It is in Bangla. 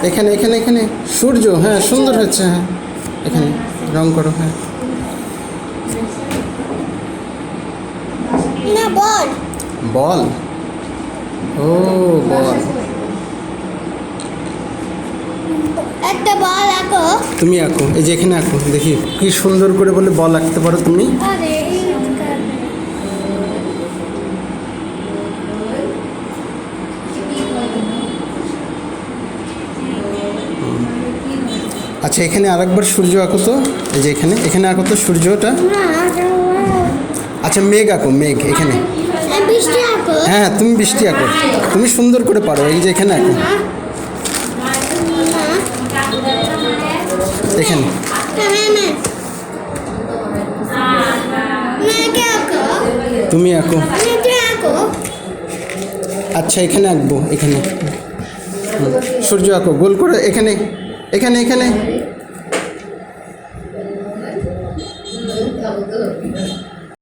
এখানে এখানে এখানে সূর্য, হ্যাঁ সুন্দর হচ্ছে, হ্যাঁ এখানে রং করো, হ্যাঁ না বল। বল, ও বল, একটা বল আঁকো। তুমি আঁকো, এই যে এখানে আঁকো, দেখি কি সুন্দর করে বলে বল আঁকতে পারো তুমি। আরে আচ্ছা এখানে আরেকবার সূর্য আঁকো তো, এই যে এখানে এখানে আঁকো তো সূর্যটা। আচ্ছা মেঘ আঁকো, মেঘ এখানে, বৃষ্টি আঁকো। হ্যাঁ তুমি বৃষ্টি আঁকো, তুমি সুন্দর করে পারো, এই যে এখানে আঁকো, এখানে তুমি আঁকো। আচ্ছা এখানে আঁকবো, এখানে সূর্য আঁকো গোল করে, এখানে এখানে এখানে